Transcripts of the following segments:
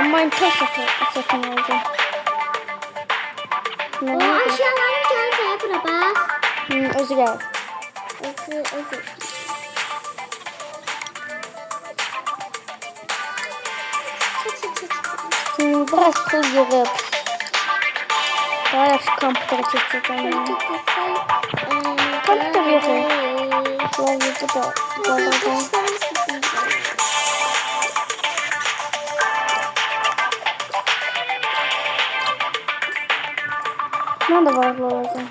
Amma imkan satın alacağım. O Ne? aşağıların kendisi bura bak. Özü gel. Özür. Biraz pul yığıb. Daha yaxşı kompütera keçəcəm. Kompüter yox. Lavı bu da. Ne de var lazım.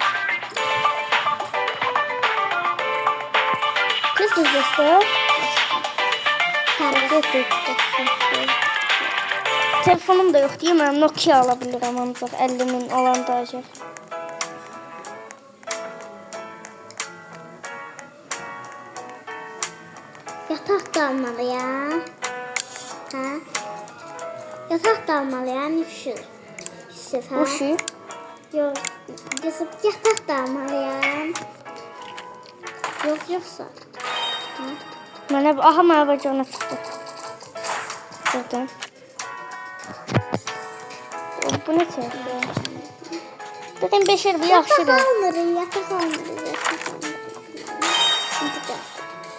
This is the stuff. Telefonum da yok değil mi? Nokia alabilirim ancak 50.000 olan da acaba. Yatak da almalıyam. Ha? Yatak da almalıyam. Yusuf ha? Uşu. Yok. Yusuf yatak da almalıyam. Yoksa. Ha? Aha mənə bacana çıxdı. Buradan. Bu ne çəkir? Dedim 5 il bu yaxşıdır. Yatak almalıyız.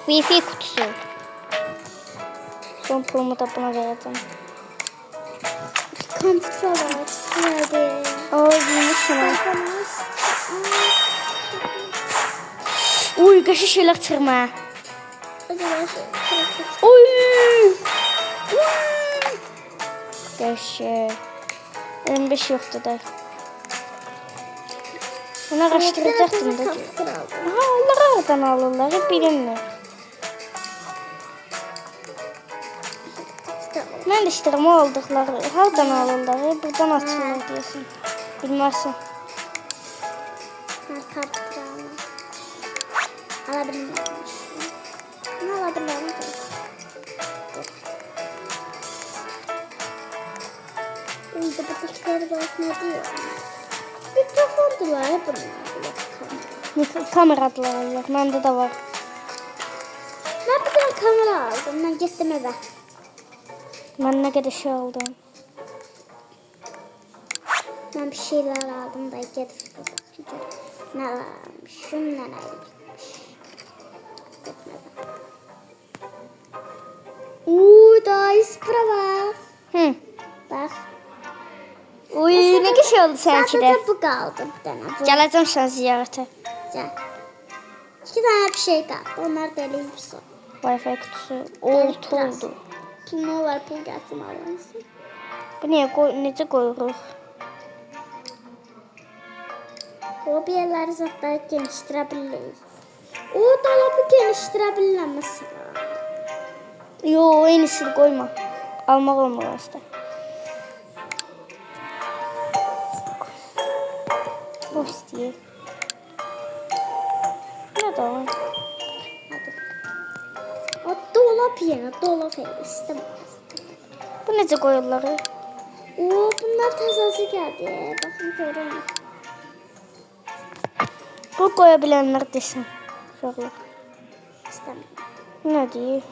Wi-Fi kutusu. Son pulumu da buna vereceğim. Kompüter var. Nerede? Bilmişsin. Uy, qaşı şeyler çıxırma. Uy. Qəşı. 25 yoxdur da. Bunu araşdıracaktım da. Aha, onlar oradan alırlar. Hep bilinmir. Ben de istedim o aldıkları. Hardan alırlar? Buradan açılır diyorsun. Bilmezsin. Kompüter alabilirim. Ne alabilirim? Burada buradakilere bakma diyor. Mikrofondur var ya bunun. Kamera adları yok. Bende de var. Ben bir tane kamera aldım. Ben gittim eve. Ben ne kadar şey aldım. Ben bir şeyler aldım da gidip ne almışım ne almışım. Uuu daha iyi bak. Hı. Bak. Uy, ne kadar şey oldu seninki de. Sadece bu kaldı bir tane. Bu. Geleceğim sen ziyarete. Gel. 2 tane bir şey kaldı. Onlar da eləyirsən. Wi-Fi kutusu. Oldu oldu. Pul var pul gelsin alansın. Bu niye necə qoyuruq? O bir yerleri zaten geniştirebiliriz. O dolabı geniştirebilirler mesela. Yo, en iyisini koyma. Almaq olmur işte. Bu istəyir. Ne de var? O dolap yerine dolap evi istemez. Bu necə qoyurlar? O bunlar tazası geldi. Bakın görün. Bu qoyabilenlər desin. Uşaqlar. İstemem. Ne deyir?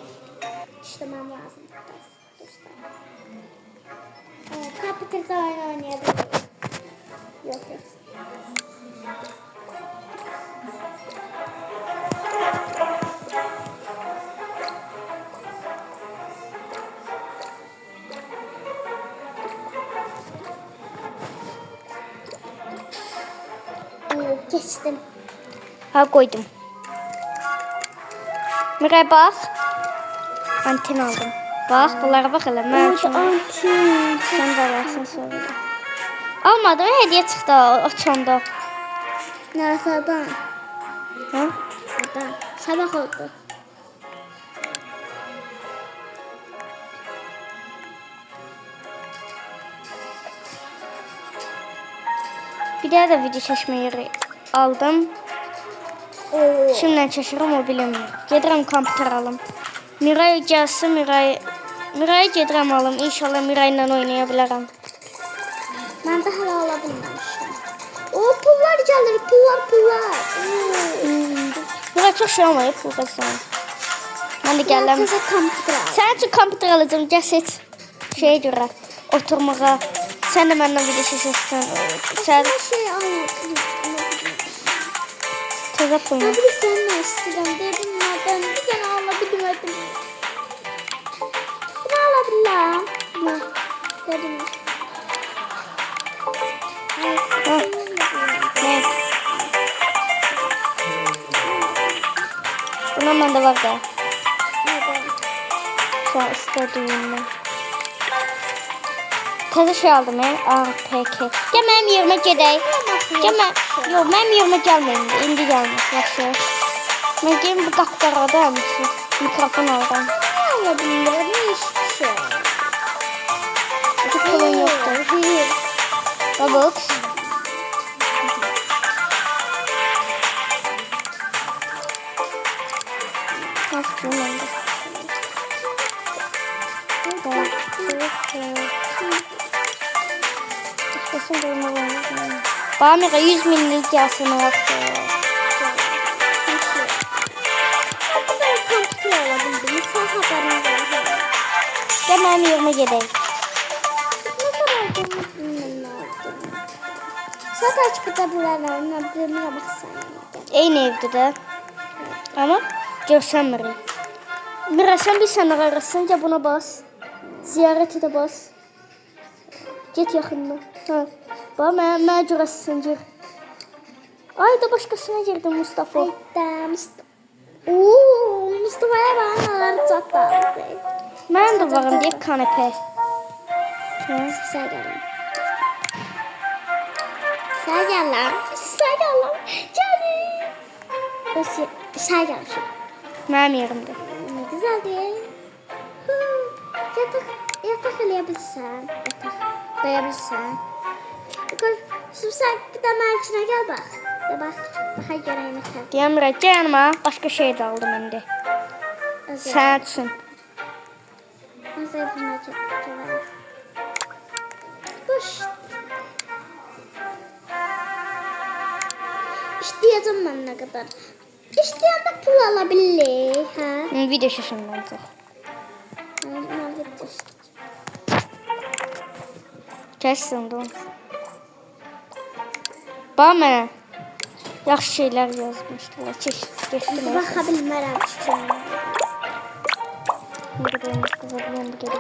İşlemem lazım. Kapıtırda oynayabiliriz. Yok. Geçtim. Ha koydum. Miray bak. Anten aldım. Bak bunlara bak hele. Mən üçün. Antin. Sen de alasın sonra. Almadım, hediye çıxdı açanda. Nereden? Ha? Nereden? Sabah oldu. Bir daha da video çəkmə yeri aldım. Şimdiden çeşirim o bilinmir. Gedirəm kompüter alım. Miray gəlsin, Miray'ı gedirəm alım. İnşallah Miray'la oynayabilirim. Ben de hala alabilmemişim. O pullar gelir, pullar. Miray çok şey olmayıb bu qızdan. Mən də gələm. Herkese kompüter al. Sənin üçün kompüter alacağım, gəl seç. Şeyə görə. oturmağa. Sen de benimle video çəkirsən. Sən Her şey anlatırım. təzə pulunu. Ben bir seninle istedim. Dedim ya ben bir tane alabilirim. Bunu alabilirim. Ne? Dedim. Ha. Ne? Bundan məndə var da. Neden? Sən istədiyimdən. Təzə şey aldım mən. APK. Gəl mənim yerimə gedək. Gəl mən. Yox, mənim yerimə gəlməyin. İndi gəlmir. Yaxşı. Mən gəlin bu qapqarada həmişə. Mikrofon aldım. Ne alabilirim? Ne işte? Bu pulun yoxdur. Hayır. Robux. Nasıl oldu? İştesin durma var. Bana 100 millik yasını yaptı. Kontrol alabildim. Sen haberin var. Gel benim yerime gidelim. Ne kadar olduğunu bilmem lazım. Sen kaç kitaplarına birine baksan. Eyni evde de. Ama görsənmirik. Mirasən bir sənə arasınca buna bas. Ziyarət edə bas. Get yaxından. Ha. Bax, mənə görəsən gir. Ay da başqasına girdim Mustafa. Hayda Mustafa. Ooo Mustafa'ya bana neler çatlardı. Mən də varım deyək kanepə. Sen gelin. Sen gel lan. Sen gel lan. Gelin. Sen gel şimdi. Mənim yerimdə. Ne güzel değil. Hı. Yatak eleyebilirsen. Yatak koyabilirsen. Şimdi sen bir de benim içine gel bak. De bak. Daha göreyim yatak. Deyəmirəm, gəl yanıma. Başqa şey də aldım indi. Sən üçün. Nasıl yapılmak gelir? Boş. İsteyeceğim ben ne kadar. İsteyen de pul alabilir. Ha? Video şaşırmam çox. Kəssin də. Bax mənə. Yaxşı şeylər yazmışdılar. Geçdim. Baxa bilmərəm çünki. Ne kadar kızarlıyorum bir kere.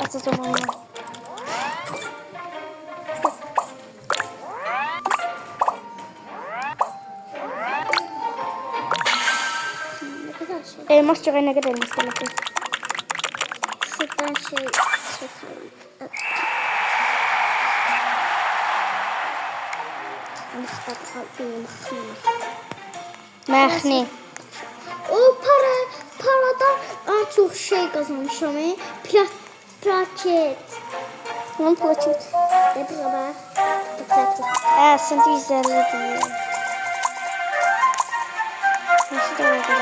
Asıl zamanlar. Ne kadar şey. Elmas çok ne kadar elmas gelecek. Şuradan şey sokalım. Məxni. O paradan çok şey kazanmışam. Plaket. Onun plaket. Ne bu kadar? Plaket. Sen 150 diyor. Nasıl da oldu?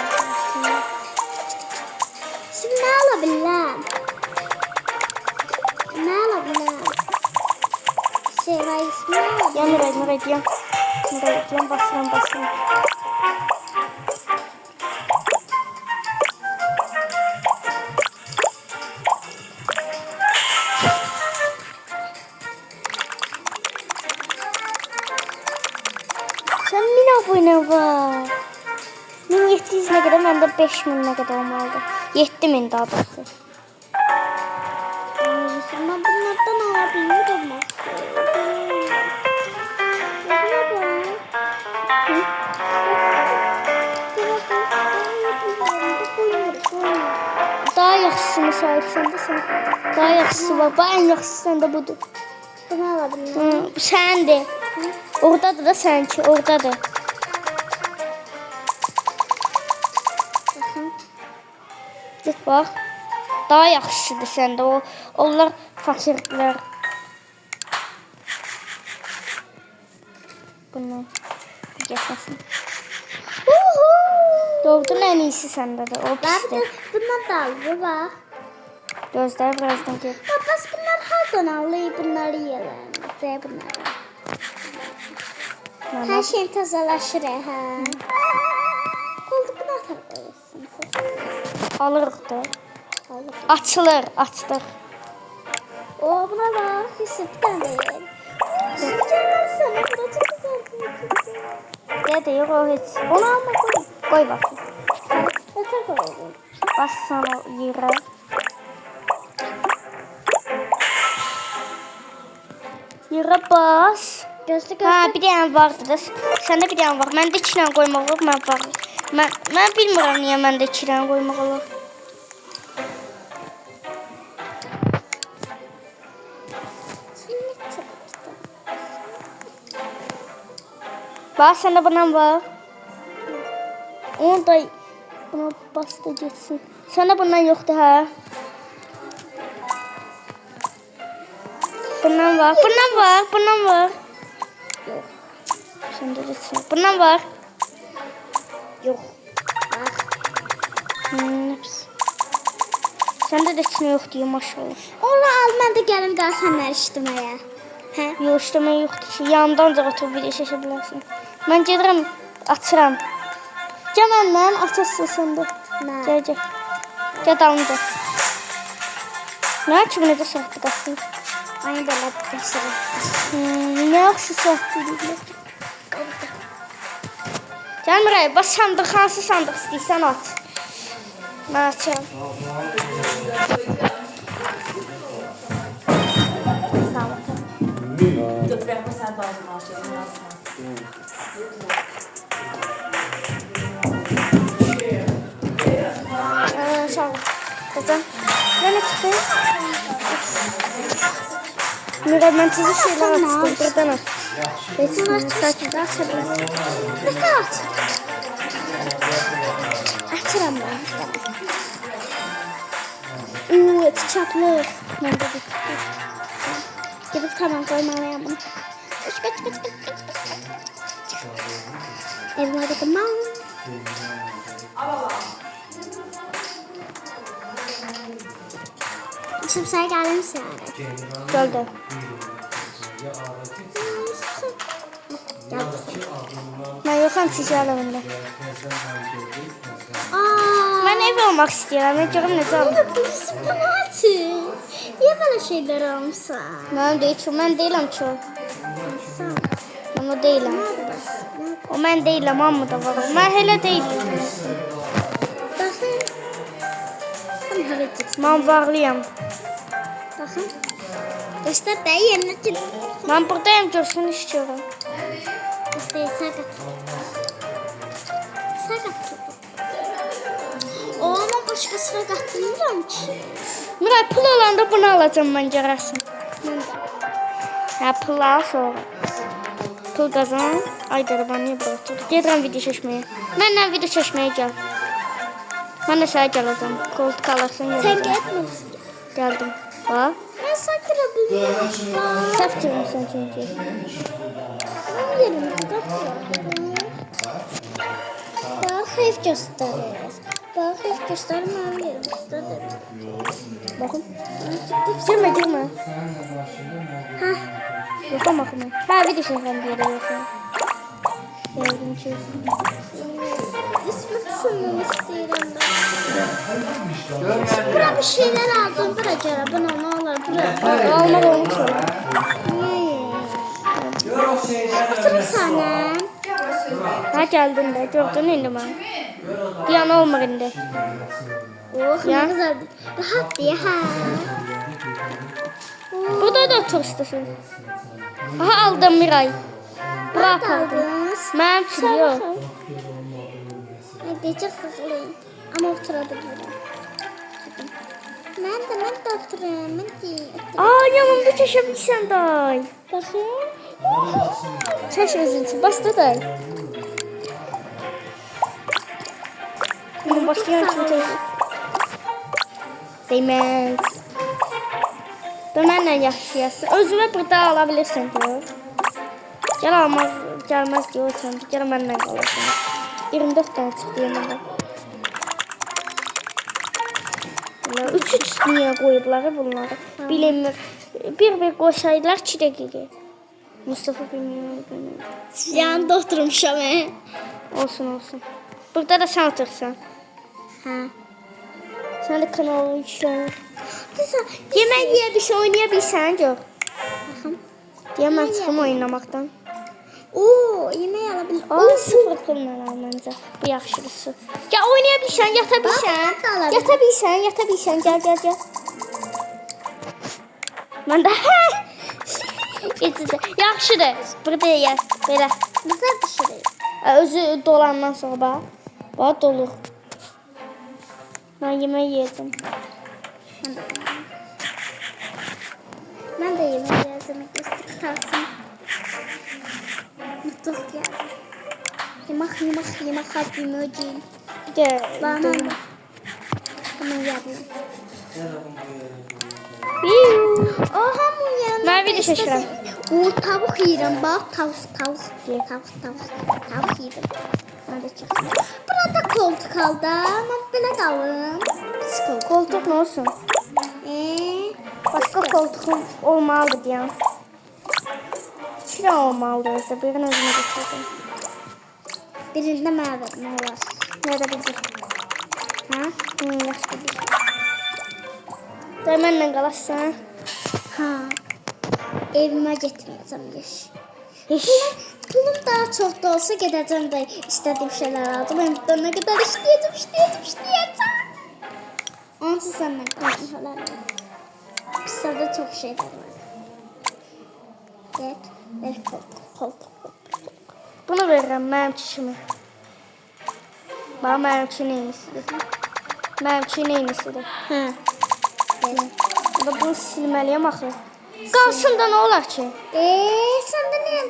Şimdi ne alabilirim? Ne alabilirim? Şey var ismi ne alabilirim? Ya Nuray diyorum. Nuray diyorum basıram. Sen 1000 abone var. 1700 ne kadar, məndə 5000 ne kadar olmalıdır. 7000 daha doğrusu. Ben bunlardan alabilirim. Daha yaxşısını sahipsən də sən. Daha yaxşısı var. Bu en yaxşısı səndə budur. Bunu alabilirim. Səndir. Oradadır da sənki, oradadır. Get bax. Daha yaxşısıdır səndə. Onlar fakirlər. Bunu getməsin. Doğrudan en iyisi səndədir. O pisdir. Bundan da alır bak. Gözlər birazdan get. Bas bunlar hardan alır? Bunları yiyelim. De bunları. Her şeyin tazalaşır ha. Oldu bunu atar koyuyorsun. Alırıq da. Alır. Açılır, açdıq. O buna bak. Yusuf bir tane. Mükemmel sana. Bu da çok güzel. Dede yok o hiç. Onu alma koy. Koy bakayım. Yatak olalım. Bas sana yere. Yere bas. Gözlük Ha bir dənə vardı da. Səndə bir dənə var. Məndə 2 dənə qoymaq olur, mən var. Mən bilmirəm niyə məndə 2 dənə qoymaq olur. Bax, səndə bundan var. Onu da buna bas da getsin. Səndə bundan yoxdur, hə? Bundan var, bundan var, bundan var. Yox. Səndə də sən. Bundan var. Yok. Bak. Səndə də sən yox deyə maşallah. Onu al ben de gelim daha senler işlemeye. He? Yox, işləmə yoxdur ki. Yanımdan da oturub video çəkə bilərsən. Mən gedirəm, açıram. Gəl məndən, açasın sən də. Ne? Gəl, gəl. Gəl dalınca. Nə ki, bu necə saatdir qasın? Aynı böyle taşırım. Nə yaxşı saatdir deyirlər. Gəl Miray, bax sandıq, hansı sandıq istəyirsən at. Mən açıram. Sağ ol. Götürəmə sən bazı maaşlarını alsın. Sağ ol. Kızım, ne çıktı? Miray, mən sizi şeyler açtım, buradan at. Resim saçında açabilirim. Ne aç? Açıram ben. Çiçekli. Mən də bir Gidip tamam koymalıyım bunu. Kaç. Evime gittim ben. Şimdi sen geldin misin yani? Gəldi. Gel misin? Mən yoxam çiçək aləmində. Aa, Mən ev olmaq istəyirəm, mən görüm necə alım. Birisi bunu atın. Niye böyle şeyler almışsın? Mənim deyil ki, mən deyiləm ki o. Sen. Mən o deyiləm. O mən deyiləm, amma da var. Mən elə deyiləm. Bakın. Tam hareket. Mən varlıyam. Bakın. Göster de yerine tut. Mən buradayım, görsün istiyorum. İşte sakat. Sakat. Oğlum başkasına katılmıyorum ki. Miray, pul olanda bunu alacağım mən görərsən. Ben de. Hə, pul al sonra. Pul qazan. Ay da ben niyə bura oturdu? Gedirəm video çəkməyə. Mənlə video çəkməyə gəl. Mən də sənə gələcəm. Koltuq alarsan Sen gələcəm. gitmiyorsun. Gəldim. Bax. Ben saklayabilirim. Səhv görmüsən çünki. Ben yerimde katılıyorum. Bak hep gösteririz. Bak hep göstermem yerimde. Baxın. Girmə. Hah. Yoxam baxın. Hə, video çəkirəm deyə də yoxam. Gördüm ki. İsmi kısmını istiyorum ben. Bura bir şeyler aldım. Bura göre bana ne olur. Bura. Almaq olmuş olur. Otur sana. Hə, gəldin də. Gördün indi mən. Diyan olmur indi. Oh Ya. ne güzel. Rahat diye ha. Burada da otur istiyorsun. Aha, aldım Miray. Bura Rahat apardım. aldınız. Mənim üçün yox. Ne diyecek sıkılayım. Ama oturabilirim. Ben de oturayım. Ben de. Aa, yanımda çeşebilirsən day. Bakayım. Çeş özün üçün. Basta day. Bunu başlayan üçün çeş. Değməz. Da mənlə yaşayasın. Özünə burada alabilirsən gör. Gəl almaz, gəlməz görürsən. Gəl mənlə qalasın. 24 tane çıxdı yanımda. 3 niyə qoyublar bunları? Bilmir. Bir qoysaydılar 2 dəqiqə. Mustafa bilmiyor. Yanında oturmuşam. Olsun. Burada da sen otursan. Ha. Sen de kanalı yüklen. Kızım. Yemək yeyə bilsən, oynaya bilsən, gör. Baxın. Deyəm mən çıxım oynamaktan. Oo, yemək ala bilir. Aa, 0 pulla al məncə. Bu yaxşısı. Gəl oynaya bilsən, yata bilsən. Bax, mən də ala Yata bilsən, yata bilsən. Gəl. Mən də Keçəcə. Yaxşıdır. Burada yeyək. Belə. Bizlər düşürük. Özü dolandan sonra bax. Bax dolur. Mən yemək yeyəcəm. Mən də yemək yiyəcəm. Göstər qalsın. Mutlaq gəldi. Yemək hadi yemək. Gəl. Bana. Ama yardım. Oha bu yanında. Mən video çəkirəm. O tavuk yiyirəm bax. Tavuk yiyirəm. Hadi çıxsın. Burada koltuk aldı. Ama belə qalın. Pis koltuk. Koltuq nə olsun? Başqa koltuğum olmalıdır deyəm. İki dənə olmalıdır özdə. Birini özümə götürdüm. Birində mənə ver, nə olar? Nə də bildir. Ha? Yaxşı bildir. Da mənlə qalarsan. Ha. Evimə getməyəcəm yeş. Heç. Pulum daha çox da olsa gedəcəm də istədiyim şeylər alacağım. Mən bitənə qədər işləyəcəm. Onun üçün səndən qalmışlar. Pisədə çox şeylər var. Ver koltuq. Bunu verirəm mənim kişimi. Bax mənim üçün neymişsidir. Mənim üçün neymişsidir. Hə. Ver. Bunu silməliyəm axı. Qalsın da nə olar ki? Sən də niyə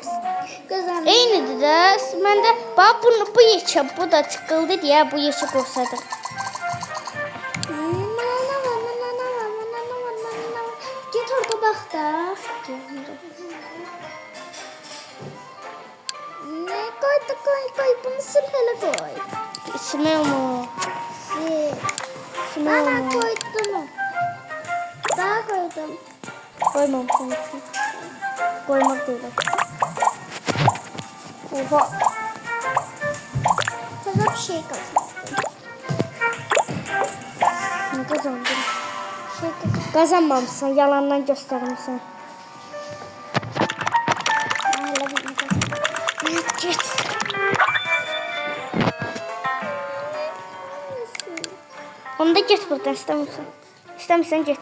gözəl? Eynidir də. Məndə bax bu yekə, bu da çıxıldı deyə bu yekə qoysadır. Get orada bax da. Ne koy. Bunu sil hele koy. İçmə onu. İçmə Bana onu. koydum. Daha koydum. Koymamışsın için. Koymak değil. Oha. Sana bir şey kazandım. Ne kazandın? Şey kazandım. Kazanmamışsın. Yalandan göstermişsin. Hala bir kazandım. Git. Onda git buradan istemiyorsan. İstemiyorsan git.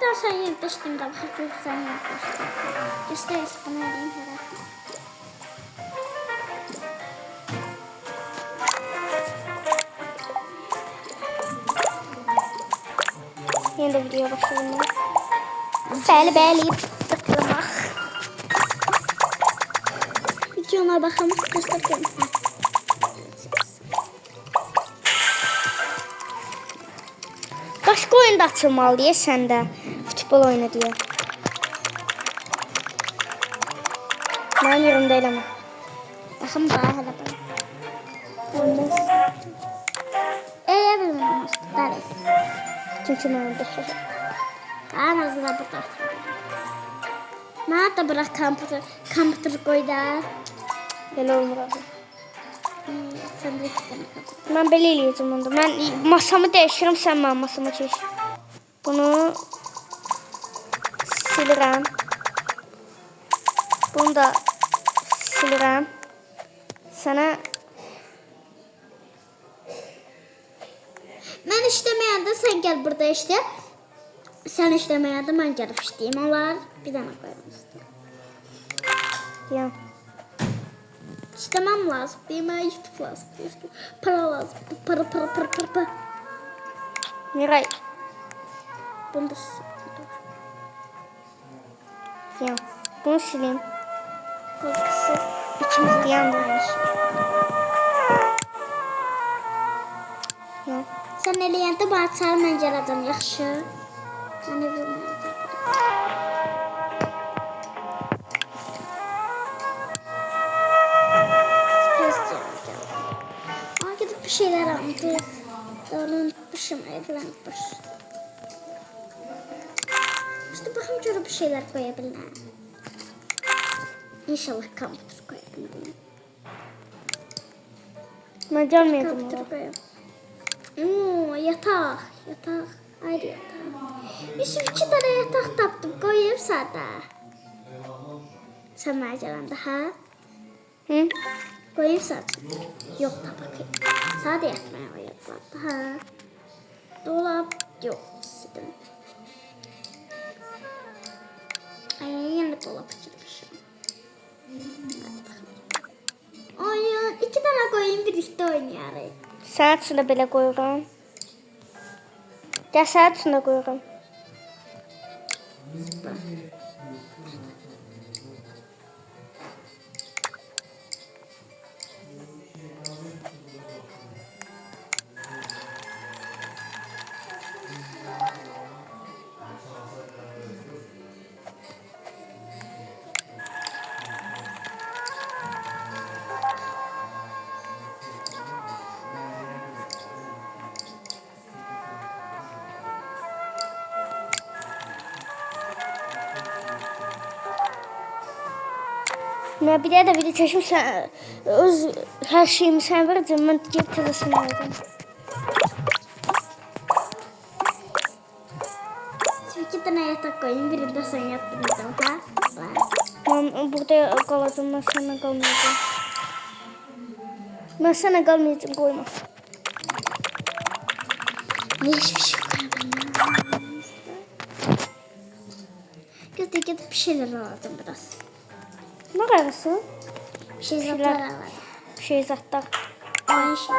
Daha sen yaklaştığımda bakıp sen yaklaştın. Göster bana vereyim herhalde. Yine de videoya başlayalım. Bəli. Tıklamak. Videona bakalım. Göster. Başka oyunda açılmalı diye səndə. Futbol oyunu diye. Mənim yerimdə eləmə. Bakın bana hele bak. Olmaz. Bilmem. Dale. Çünki mənim də şey. En azından burada. Bana da bırak kompüter koy da. Belə olmur abi. Sen de iki tane kompüter. Mən belə eləyəcəm onda. Mən masamı dəyişirəm, sən mənim masamı çək. Bunu silirəm. Bunu da silirəm. Sənə Ben işlemeyende sen gel burada işte. Sen işlemeyende ben gelip işleyeyim. Olar bir tane koyalım işte. deyəm. İşlemem lazım. Değil mi? YouTube lazım. İşte para lazım. Para. Miray, Bunu da deyəm. Bunu sileyim. korkusu. İkimiz deyəm də. Deyəm. Sen eləyəndə bana çağır, mən gələcəm, yaxşı? Mən evimə. Gidip bir şeyler aldı. Doğru unutmuşum, evlenmiş. İşte bakın şöyle bir şeyler koyabilirim. İnşallah kompüter koyabilirim. Mən gəlməyəcəm. Kompüter koyayım. Oo, yatak. Ayrı yatak. Yusuf 2 tane yatak tapdım. Koyayım sana. Sen bana gələndə, hə? Hı? Koyayım sana. Yok da bakayım. Sana da yatmaya koyarlar, hə? Dolap yok sizin. Ay, yine dolap açılmışım. Oyun 2 tane koyayım birlikte oynayarız. Sənin üçün də belə qoyuram. Gəl sənin üçün də qoyuram. Mən bir də video çəkim sən öz hər şeyimi sən verəcəm. Mən gedib təzəsini alacağım. 2 tane yatak koyayım birinde sen yat birinde, hə? Mən burada qalacağım. Mən sənlə qalmayacağım. Mən sənlə qalmayacağım. Qoyma. Ay, hiçbir şey koyamam. Gidip bir şeyler aldım biraz. Nə qarısı? Bir şey zatlar aldım. Bir şey zatlar. Aynı şey.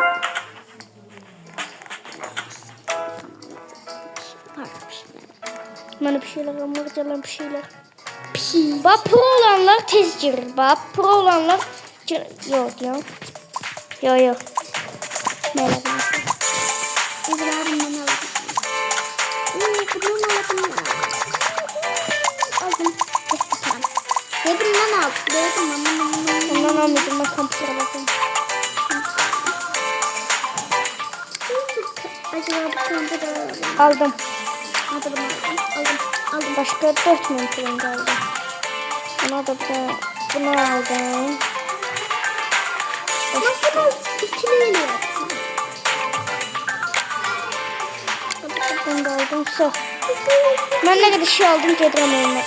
Farklı bir şeyler. Mənə bir şeylər almaq, bir şeylər. Pis. Bax, pro olanlar tez girir. Bax, pro olanlar yox. Yox. Mələ bilmirəm. İbrahim'den aldım. Bundan aldım. Aldım. Tamam. Debrinden aldım. Ondan almayacağım. Mən kompüter alacağım. Acaba bu konuda da aldım. Aldım. Aldım. Başqa 4000 pulum qaldı. Buna da bunu aldım. Bak bunu ikiliyle yaptım. Bunu da aldım. Çox. Mən nə qədər şey aldım, gedirəm oyuna.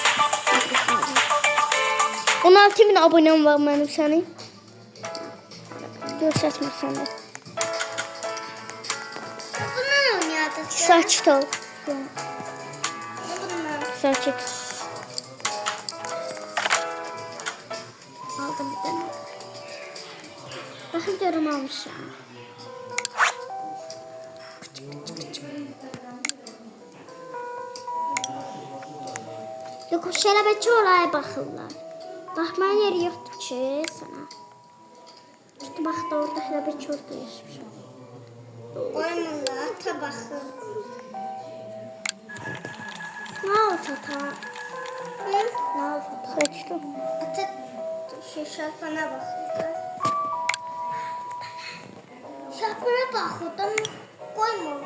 16.000 abunəm var mənim sənin. Görsətmir səni. Bundan oynayacağız. Sakit ol. Sakit. Aldım bir tane. Bakın görüm almışım. Yok, şələbətçi oraya baxırlar. Baxmaya yeri yoxdur ki sana. İşte bax da orada şələbətçi orada yaşaymışım. Qoymurlar, ta baxır. Ne olsa ta? Ne olsa ta? Sakit ol. Ata şarpana baxırdı. Şarpana baxırdım, qoymur.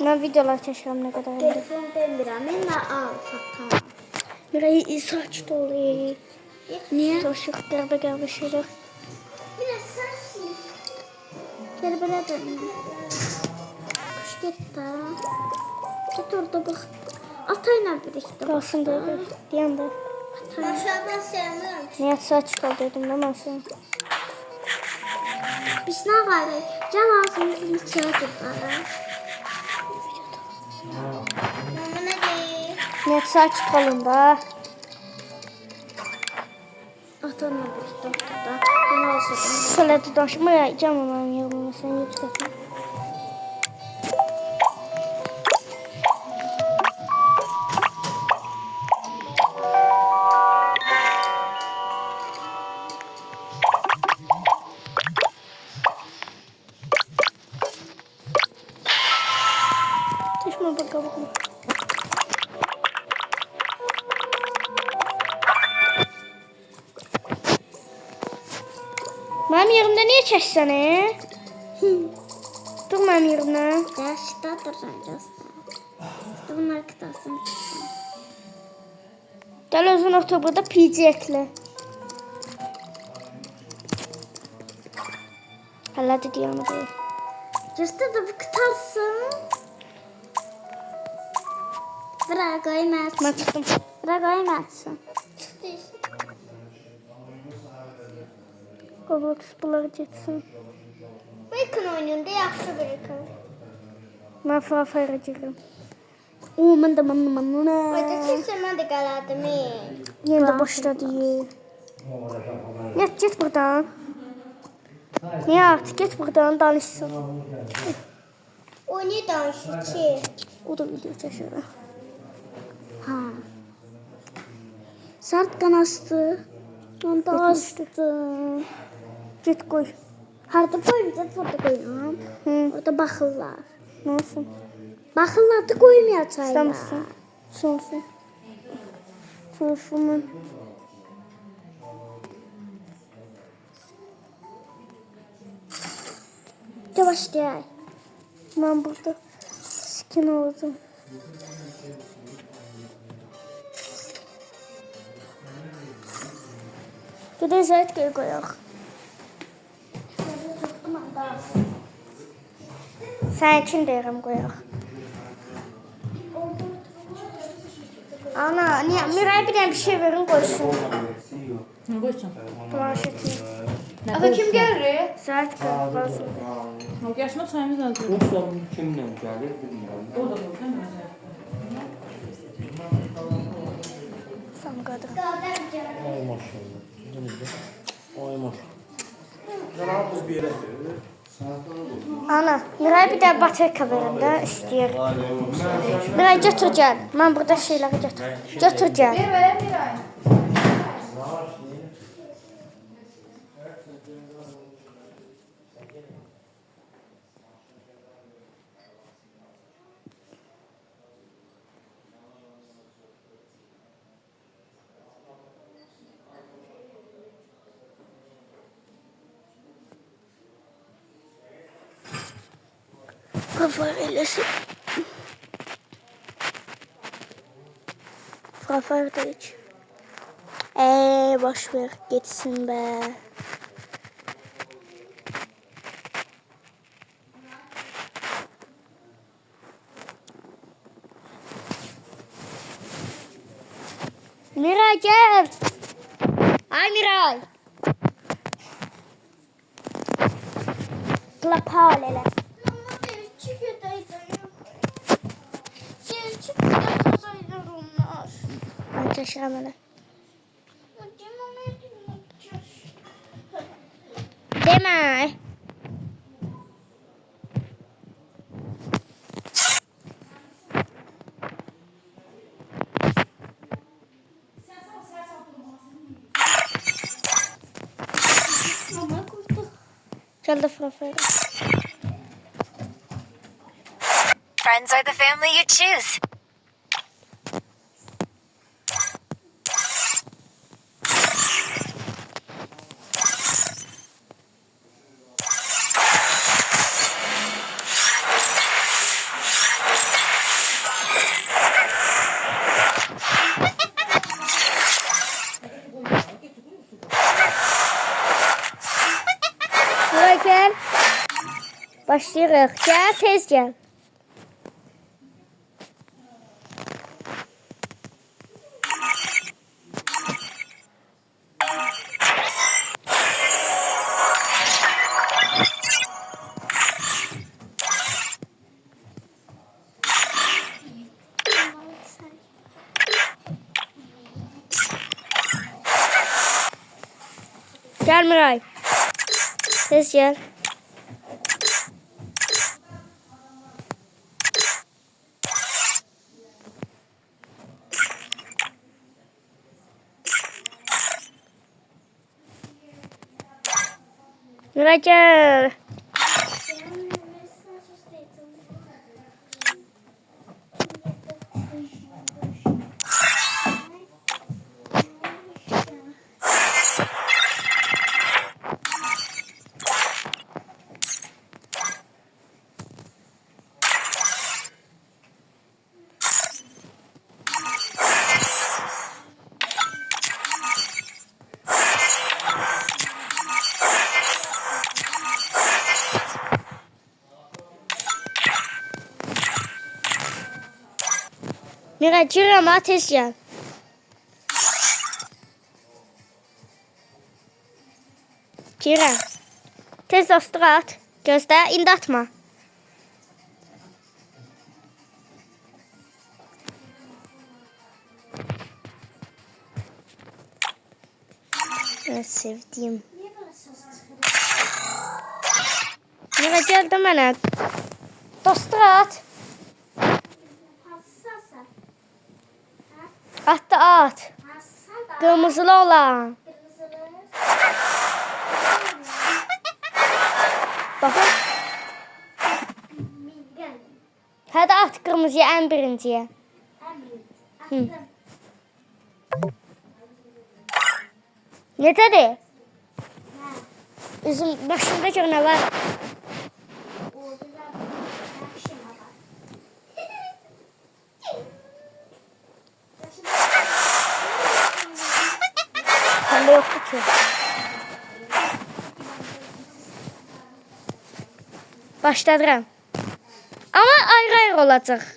Mən videolar çəkirəm nə qədər indi. Telefon demirəm, mən al satan. Miray, sakit ol. Niyə? Çalışıq, qəribə şeylər. Biraz sarsın. Qəribə dönüm. Kuş getdi. Git orada bax. Atayla birlikdə. Qalsın deyir. Deyəm də. Maşallah sevmirəm. Niyə sakit ol dedim də mən sənə. Biz nə var? Can ağzımızın içine tutmalı. Mama ne deyir? Niyə sakit olun da. Atayla birlikdə orada. Nə olsa da. Şöyle danışma ya, canım benim yorumunu sen yükseltme. Düşme bakalım. Benim yerimde niye çəksən? Dur benim yerimdə. Yaşda duracağız. İşte bunlar kıtasın. Gəl özün otur burada PG ekle. Hələ dedi yanı deyil. Yaşda da bu kıtasın. Bırak koymaz. Ben çıktım. Bırak koymazsın. Çıktı. Roblox bunları geçsin. Bırakın oyununda yaxşı bırakın. Ben Free Fire'a gireyim. Oo, ben de. Orada kimse de qaladım. Yeni de başladı. Git buradan. Niye artık git buradan danışsın. O ne danışır ki? O da video çeşir. Ha. Sert kanastı. Onda astı. Git koy. Harda koymayacağız, orada koyuyorum. Orada baxırlar. Ne olsun? Baxırlar da koymayacaqlar. İstemişsin. Sonsun. Sonsumun. Başlayaq. Ben burada skin aldım. Gidelim zayt göy koyaq. Sen için deyirəm koyaq. Ana, niye? Miray bir tane bir şey verin koysun. Ne koyacağım? Planşeti. Ata kim gelir? Zayt göy koysun. Yaşma çayımız hazır. O sorun kimle gelir bilmiyorum. O da bu değil mi? Sam kadar. Ay maşallah. Ay maşallah. Ana, Miray bir tane batarka verin de istəyir. Miray götür gel. Ben burada şeyleri götür. Götür gel. Kafa eylesin. Kafa da hiç. Boş ver gitsin be. Miray gel. Ay Miray. Klapalele. Ben şaşıram öyle. Deme. Çaldı Frafayla. Friends are the family you choose. Buraya gel. Başlayırıq. Gel tez gel. Gel Miray. Tez gel. Miray gel. Mira girirəm ha, tez gəl. Girirəm. Tez dostluq at. Gözlə, indi atma. Ben sevdiğim. Niye böyle ses çıkarıyor? Mira gel de mənə. Dostluq at. Hassasın. At da at. Hassasın da. Kırmızılı olan. Kırmızılı. Bakın. Milyon. Hadi at kırmızıya en birinciye. Emrin. Attım. Ne dedi? Ha. Üzüm başında gör ne var. Orada da bir şey var. Sende yoktu ki. Başladıram. Ama ayrı olacak.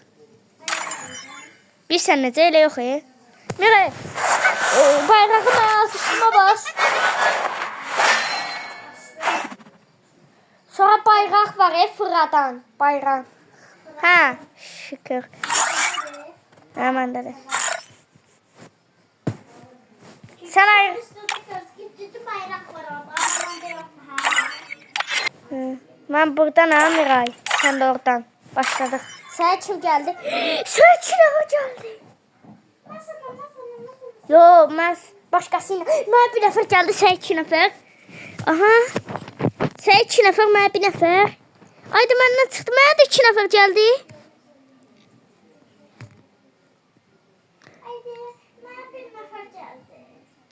Bir sənəcə elə yox. Mira, bayrağın alt üstüne bas. Sonra bayraq var fırladan. Bayraq. Ha, şükür. Hemen dedi. Sen ayrı... Gitti bayrak var orada. Bende yok mu? Ha. Ben buradan ha Miray. Sen de oradan. Başladık. Sen kim geldi? Sen kim geldi? Nasıl? Yo, ben başkasıyla. Mən bir nəfər gəldi, sən 2 nəfər. Aha. Sən 2 nəfər, mən 1 nəfər. Ayda məndən çıxdı, mənə də 2 nəfər gəldi. Haydi. Ben bir nefer geldi.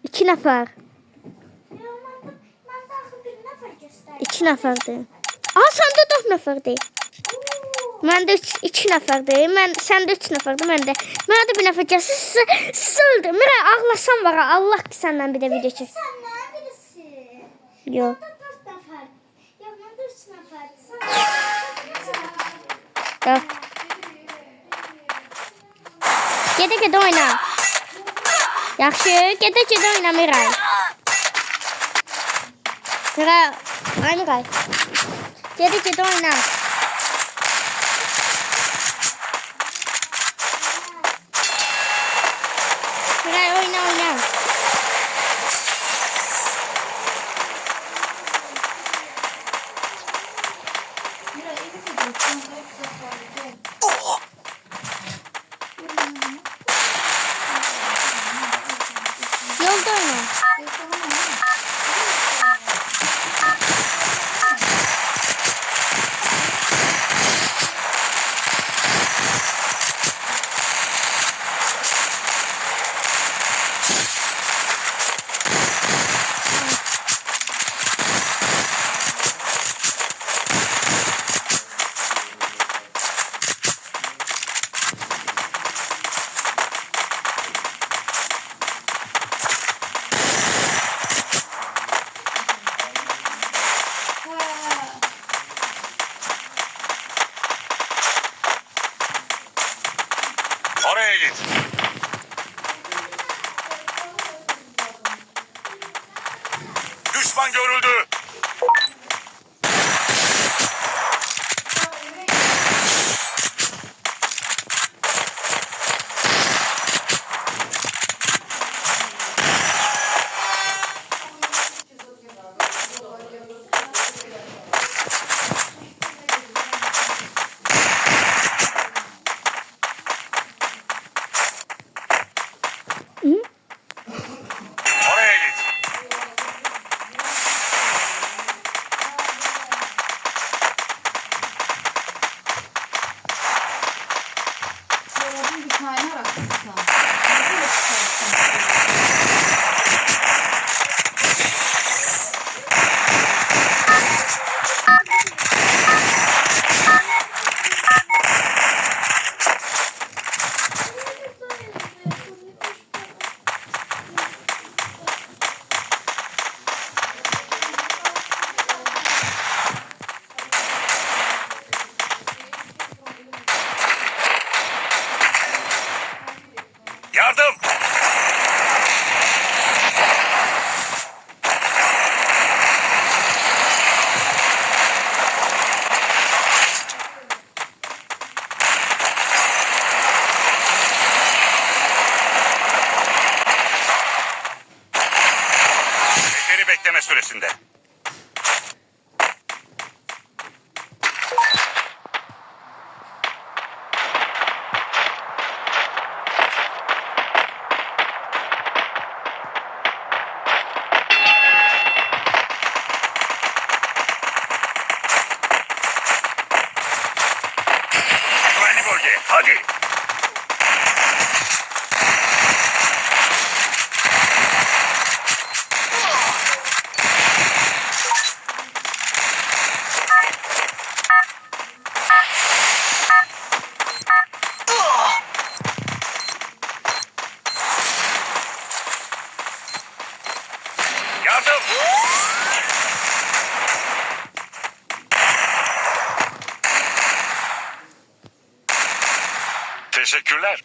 2 nəfər. Yo, ben daha bir nefer gösterdim. 2 nəfərdir. Aha, səndə 4 nəfərdir. Məndə 2 nəfərdir. Səndə 3 nəfərdir, məndə. Mənə də 1 nəfər gəlsin. Siz öldür. Miray, ağlasan var ha. Allah ki səndən bir də video çək. Sen ne birisi? Yo. Ben de 4 nefer. Ya ben de 3 nefer. Sen Dört. Gedə oyna. Yaxşı, gedə oyna Miray. Miray, ay Miray. Gedə oyna. Miray, oyna. Yolda oyna. Oraya git. Düşman görüldü. Oraya git. süresinde. Güvenli bölge. Hadi. Yardım. Teşekkürler.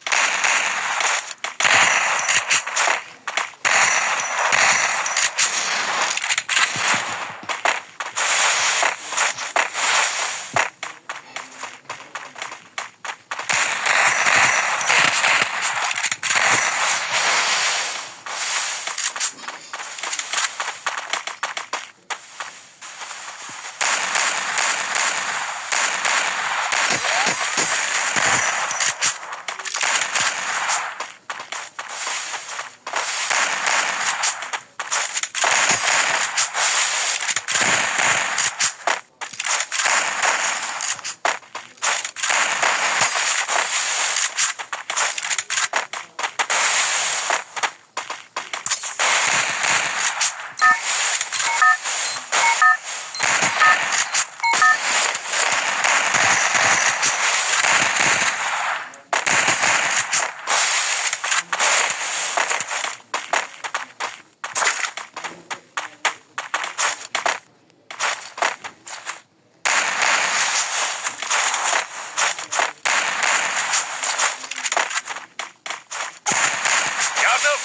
Yardım.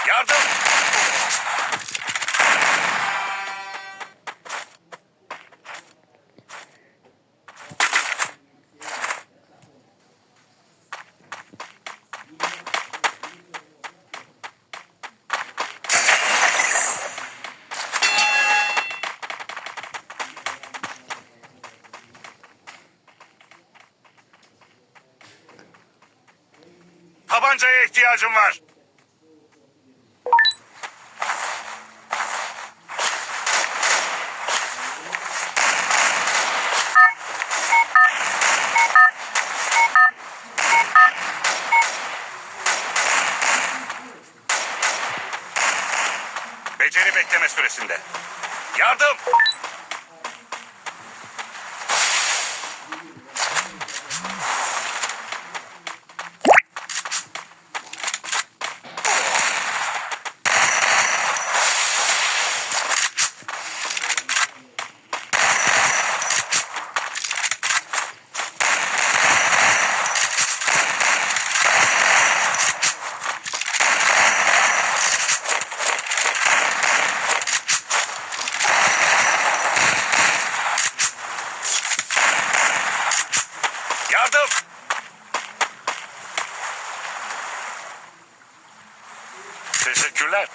Yardım. Tabancaya ihtiyacım var. Beceri bekleme süresinde. Yardım. Yardım. Teşekkürler.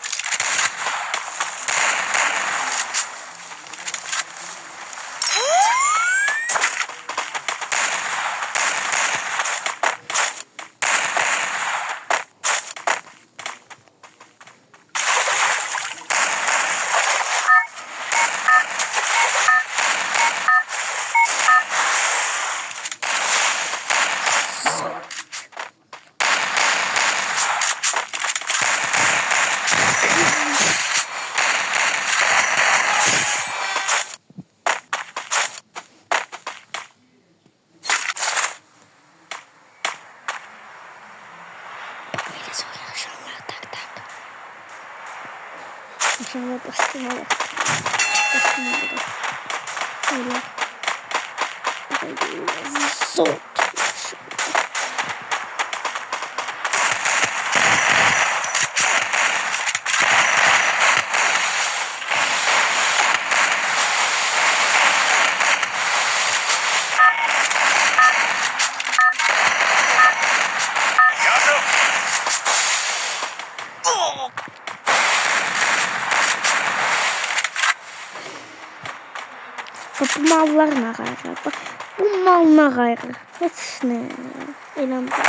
Akşamlar bastım ama. Bastım burada. Şöyle. Zor. Bu mallar ne gayrı? Bu mal ne gayrı? Hiç ne? İnan bana.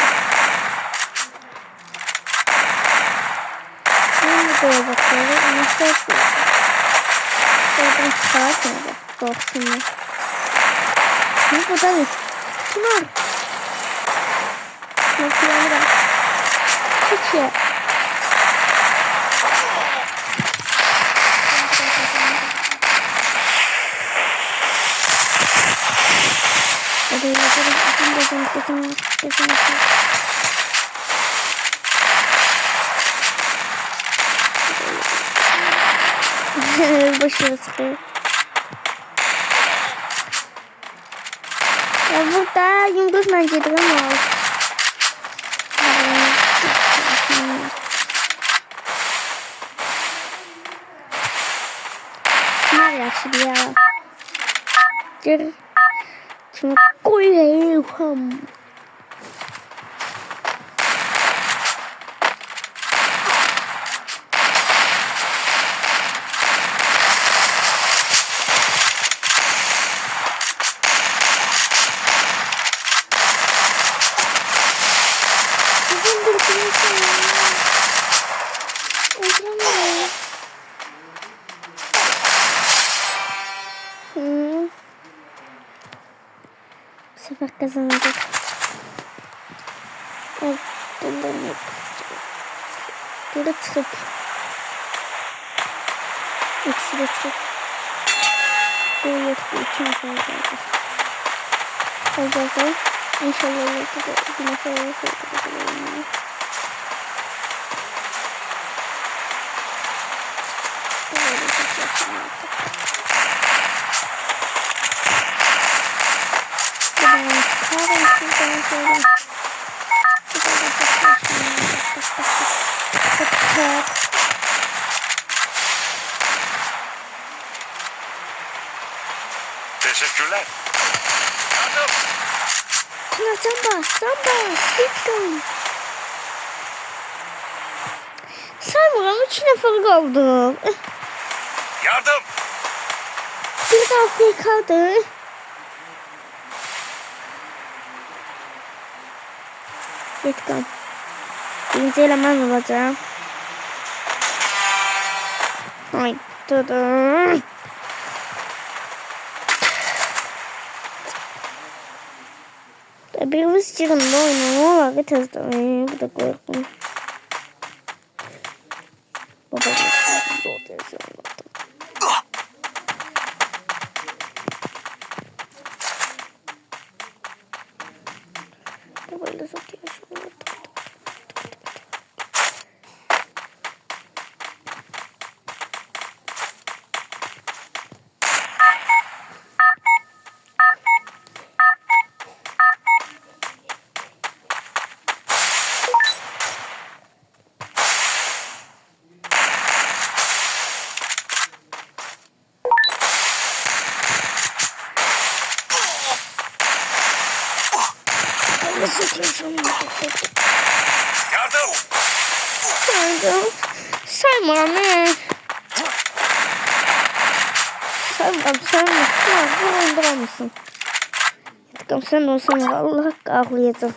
Ne koyacakları? Ama çok iyi. Oradan çıkarsın da. Korksunlar. Ne bu da ne? Çınar. Nasıl yani da? Hiç ya. Hadi yazalım. Kesin. Başarı sıkıyor. Ya burada yıldızla gidelim o. Nereye şimdi ya? Gör. Şunu koyayım. Bu sefer kazanacak. Evet, bundan yok. Burada çıkıp. İkisi de çıkıp. Bu yok, bu iki nefer geldi. Olacak. İnşallah olacak. Bir nefer olacak. Teşekkürler. Yardım. Sen bas. Lütfen. Saymuyorum, 3 nefer kaldı. Yardım. Bir daha şey kaldı. Lütfen. Birinci eleman olacağım. Ay, dur. Birimiz çıkında oynama var. Tezde bu da korkun. Baba zor tezde anlattım. Babayla zor tezde anlattım. Yardım. Sayma ne? Sayma. Bu öldüremezsin. Sen olsan Allah kahretsin.